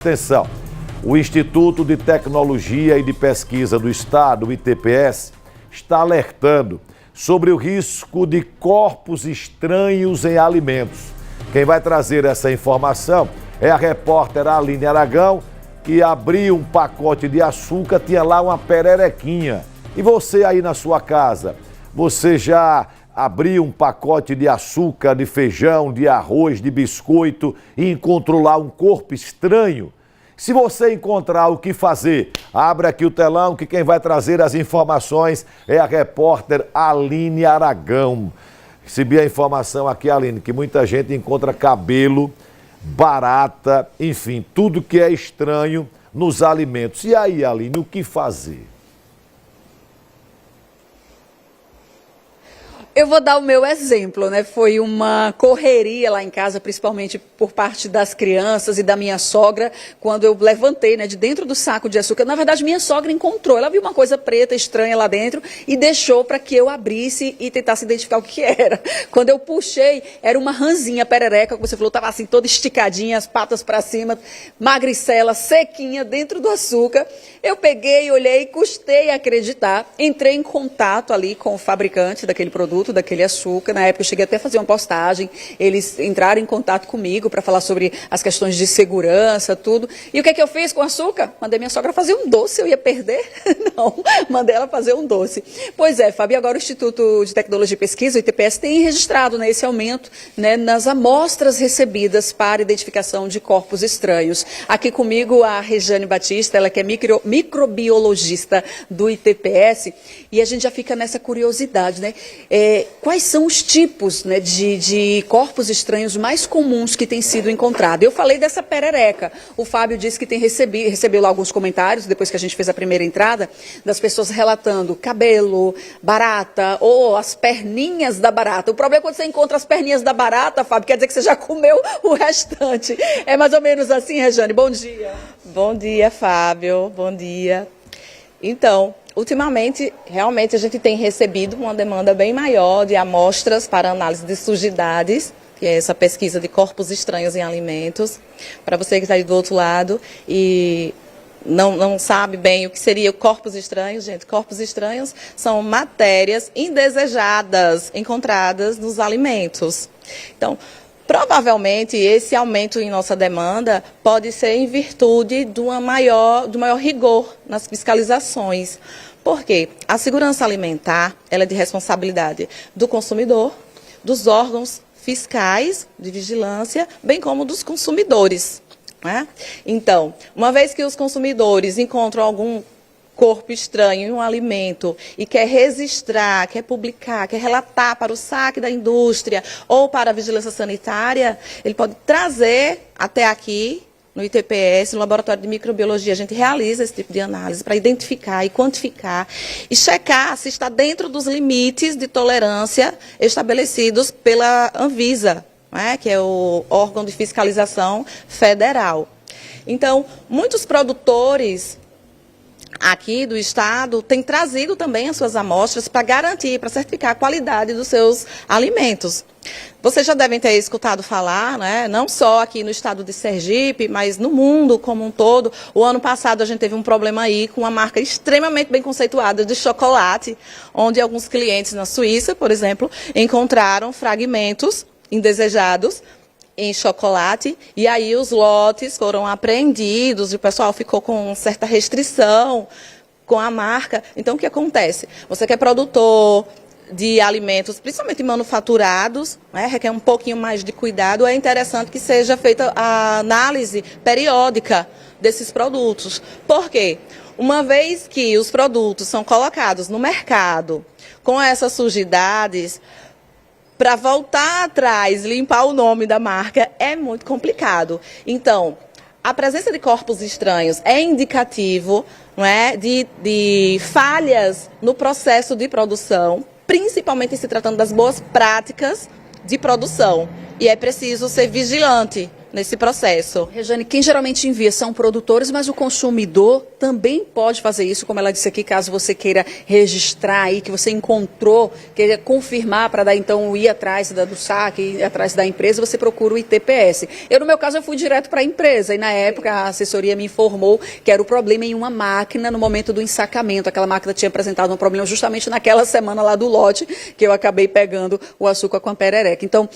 Atenção, o Instituto de Tecnologia e de Pesquisa do Estado, o ITPS, está alertando sobre o risco de corpos estranhos em alimentos. Quem vai trazer essa informação é a repórter Aline Aragão, que abriu um pacote de açúcar, tinha lá uma pererequinha. E você aí na sua casa, você já abriu um pacote de açúcar, de feijão, de arroz, de biscoito e encontrou lá um corpo estranho? Se você encontrar o que fazer, abre aqui o telão que quem vai trazer as informações é a repórter Aline Aragão. Recebi a informação aqui, Aline, que muita gente encontra cabelo, barata, enfim, tudo que é estranho nos alimentos. E aí, Aline, o que fazer? Eu vou dar o meu exemplo, né? Foi uma correria lá em casa, principalmente por parte das crianças e da minha sogra, quando eu levantei, né, de dentro do saco de açúcar. Na verdade, minha sogra encontrou, ela viu uma coisa preta, estranha lá dentro e deixou para que eu abrisse e tentasse identificar o que era. Quando eu puxei, era uma ranzinha perereca, como você falou, estava assim toda esticadinha, as patas para cima, magricela, sequinha, dentro do açúcar. Eu peguei, olhei, custei a acreditar, entrei em contato ali com o fabricante daquele produto, daquele açúcar. Na época eu cheguei até a fazer uma postagem, eles entraram em contato comigo para falar sobre as questões de segurança, tudo. E o que é que eu fiz com o açúcar? Mandei minha sogra fazer um doce, eu ia perder? Não, mandei ela fazer um doce. Pois é, Fábio, agora o Instituto de Tecnologia e Pesquisa, o ITPS, tem registrado, né, esse aumento, né, nas amostras recebidas para identificação de corpos estranhos. Aqui comigo a Rejane Batista, ela que é microbiologista do ITPS, e a gente já fica nessa curiosidade, né? Quais são os tipos, né, de corpos estranhos mais comuns que têm sido encontrados? Eu falei dessa perereca. O Fábio disse que recebeu lá alguns comentários, depois que a gente fez a primeira entrada, das pessoas relatando cabelo, barata ou as perninhas da barata. O problema é quando você encontra as perninhas da barata, Fábio, quer dizer que você já comeu o restante. É mais ou menos assim, Rejane? Bom dia. Bom dia, Fábio. Bom dia. Então, ultimamente, realmente a gente tem recebido uma demanda bem maior de amostras para análise de sujidades, que é essa pesquisa de corpos estranhos em alimentos. Para você que está aí do outro lado e não sabe bem o que seria corpos estranhos, gente, corpos estranhos são matérias indesejadas encontradas nos alimentos. Então, provavelmente, esse aumento em nossa demanda pode ser em virtude do maior rigor nas fiscalizações. Por quê? A segurança alimentar ela é de responsabilidade do consumidor, dos órgãos fiscais de vigilância, bem como dos consumidores, né? Então, uma vez que os consumidores encontram algum corpo estranho em um alimento e quer registrar, quer publicar, quer relatar para o saque da indústria ou para a vigilância sanitária, ele pode trazer até aqui no ITPS, no Laboratório de Microbiologia. A gente realiza esse tipo de análise para identificar e quantificar e checar se está dentro dos limites de tolerância estabelecidos pela Anvisa, né, que é o órgão de fiscalização federal. Então, muitos produtores aqui do estado têm trazido também as suas amostras para garantir, para certificar a qualidade dos seus alimentos. Vocês já devem ter escutado falar, né, não só aqui no estado de Sergipe, mas no mundo como um todo. O ano passado a gente teve um problema aí com uma marca extremamente bem conceituada de chocolate, onde alguns clientes na Suíça, por exemplo, encontraram fragmentos indesejados em chocolate, e aí os lotes foram apreendidos e o pessoal ficou com certa restrição com a marca. Então, o que acontece? Você que é produtor de alimentos, principalmente manufaturados, né, requer um pouquinho mais de cuidado, é interessante que seja feita a análise periódica desses produtos. Por quê? Uma vez que os produtos são colocados no mercado com essas sujidades, para voltar atrás, limpar o nome da marca, é muito complicado. Então, a presença de corpos estranhos é indicativo, não é, de falhas no processo de produção, principalmente se tratando das boas práticas de produção. E é preciso ser vigilante, nesse processo. Rejane, quem geralmente envia são produtores, mas o consumidor também pode fazer isso, como ela disse aqui, caso você queira registrar aí, que você encontrou, queira confirmar para dar então ir atrás do saque, ir atrás da empresa, você procura o ITPS. No meu caso, eu fui direto para a empresa e na época a assessoria me informou que era o problema em uma máquina no momento do ensacamento. Aquela máquina tinha apresentado um problema justamente naquela semana lá do lote, que eu acabei pegando o açúcar com a perereca. Então,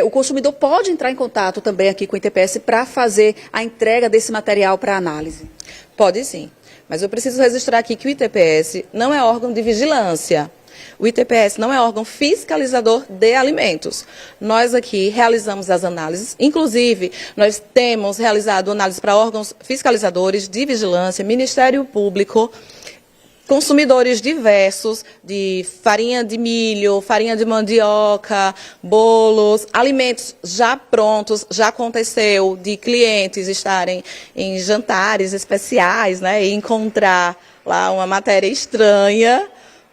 o consumidor pode entrar em contato também aqui com o ITPS para fazer a entrega desse material para análise? Pode sim, mas eu preciso registrar aqui que o ITPS não é órgão de vigilância. O ITPS não é órgão fiscalizador de alimentos. Nós aqui realizamos as análises, inclusive nós temos realizado análise para órgãos fiscalizadores de vigilância, Ministério Público, consumidores diversos de farinha de milho, farinha de mandioca, bolos, alimentos já prontos. Já aconteceu de clientes estarem em jantares especiais, né, e encontrar lá uma matéria estranha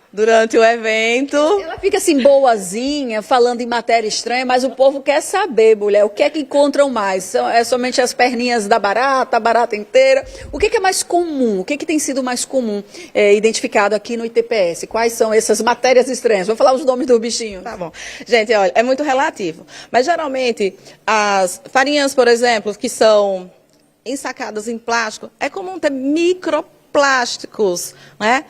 durante o evento. Ela fica assim boazinha, falando em matéria estranha, mas o povo quer saber, mulher, o que é que encontram mais? É somente as perninhas da barata, a barata inteira? O que é mais comum? O que tem sido mais comum identificado aqui no ITPS? Quais são essas matérias estranhas? Vou falar os nomes dos bichinhos. Tá bom. Gente, olha, é muito relativo. Mas geralmente as farinhas, por exemplo, que são ensacadas em plástico, é comum ter microplásticos, né?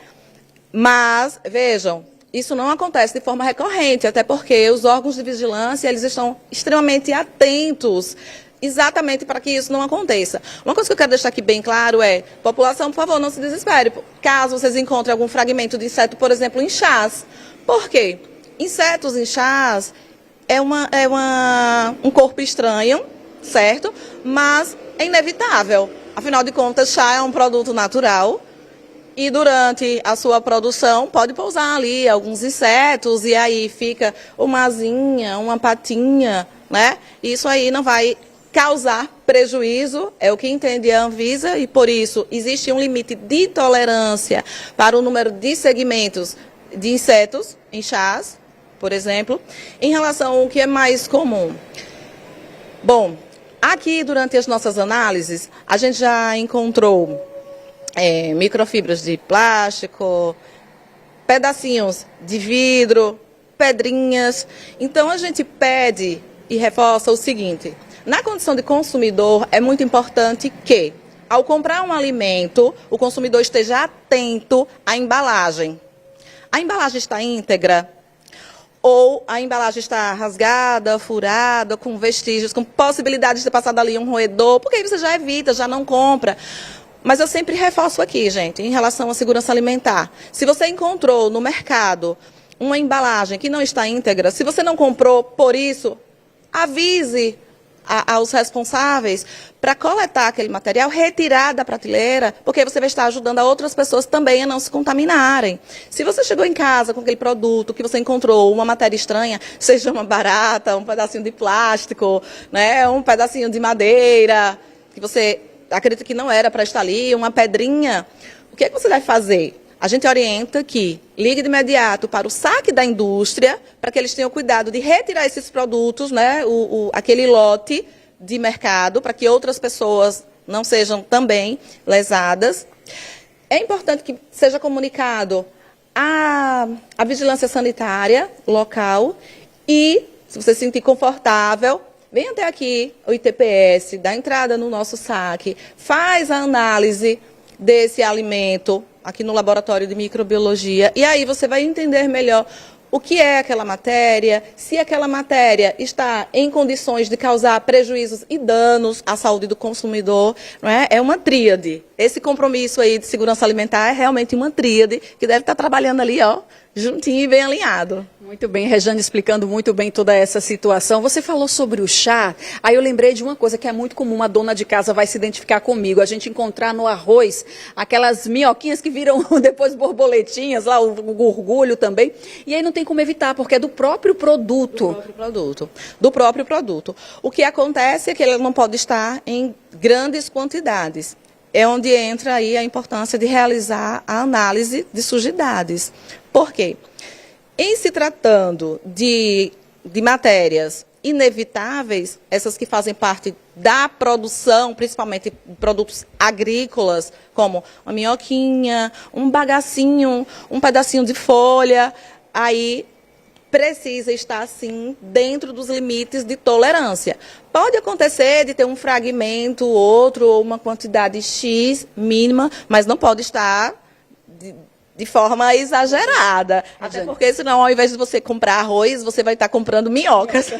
Mas, vejam, isso não acontece de forma recorrente, até porque os órgãos de vigilância, eles estão extremamente atentos exatamente para que isso não aconteça. Uma coisa que eu quero deixar aqui bem claro é, população, por favor, não se desespere, caso vocês encontrem algum fragmento de inseto, por exemplo, em chás. Por quê? Insetos em chás é um corpo estranho, certo? Mas é inevitável. Afinal de contas, chá é um produto natural. E durante a sua produção pode pousar ali alguns insetos e aí fica uma asinha, uma patinha, né? Isso aí não vai causar prejuízo, é o que entende a Anvisa, e por isso existe um limite de tolerância para o número de segmentos de insetos em chás, por exemplo. Em relação ao que é mais comum. Bom, aqui durante as nossas análises, a gente já encontrou microfibras de plástico, pedacinhos de vidro, pedrinhas. Então, a gente pede e reforça o seguinte: na condição de consumidor, é muito importante que, ao comprar um alimento, o consumidor esteja atento à embalagem. A embalagem está íntegra? Ou a embalagem está rasgada, furada, com vestígios, com possibilidade de ter passado ali um roedor? Porque aí você já evita, já não compra. Mas eu sempre reforço aqui, gente, em relação à segurança alimentar. Se você encontrou no mercado uma embalagem que não está íntegra, se você não comprou por isso, avise aos responsáveis para coletar aquele material, retirar da prateleira, porque você vai estar ajudando a outras pessoas também a não se contaminarem. Se você chegou em casa com aquele produto que você encontrou uma matéria estranha, seja uma barata, um pedacinho de plástico, né, um pedacinho de madeira, que você acredita que não era para estar ali, uma pedrinha, o que é que você deve fazer? A gente orienta que ligue de imediato para o saque da indústria, para que eles tenham cuidado de retirar esses produtos, né, aquele lote de mercado, para que outras pessoas não sejam também lesadas. É importante que seja comunicado à vigilância sanitária local e, se você se sentir confortável, vem até aqui, o ITPS, dá entrada no nosso saque, faz a análise desse alimento aqui no laboratório de microbiologia e aí você vai entender melhor o que é aquela matéria, se aquela matéria está em condições de causar prejuízos e danos à saúde do consumidor, não é? É uma tríade. Esse compromisso aí de segurança alimentar é realmente uma tríade que deve estar trabalhando ali, ó, juntinho e bem alinhado. Muito bem, Rejane explicando muito bem toda essa situação. Você falou sobre o chá, aí eu lembrei de uma coisa que é muito comum, a dona de casa vai se identificar comigo, a gente encontrar no arroz aquelas minhoquinhas que viram depois borboletinhas, lá o gorgulho também, e aí não tem como evitar, porque é do próprio produto. Do próprio produto. O que acontece é que ele não pode estar em grandes quantidades. É onde entra aí a importância de realizar a análise de sujidades. Por quê? Em se tratando de matérias inevitáveis, essas que fazem parte da produção, principalmente produtos agrícolas, como uma minhoquinha, um bagacinho, um pedacinho de folha, aí precisa estar, sim, dentro dos limites de tolerância. Pode acontecer de ter um fragmento, outro, ou uma quantidade X mínima, mas não pode estar de forma exagerada. Até porque, senão, ao invés de você comprar arroz, você vai estar comprando minhocas.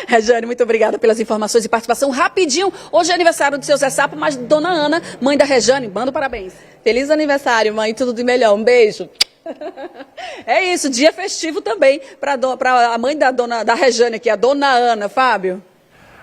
Rejane, muito obrigada pelas informações e participação. Rapidinho, hoje é aniversário do seu Zé Sapo, mas dona Ana, mãe da Rejane, manda parabéns. Feliz aniversário, mãe, tudo de melhor. Um beijo. É isso, dia festivo também para a mãe da Rejane aqui, a dona Ana, Fábio.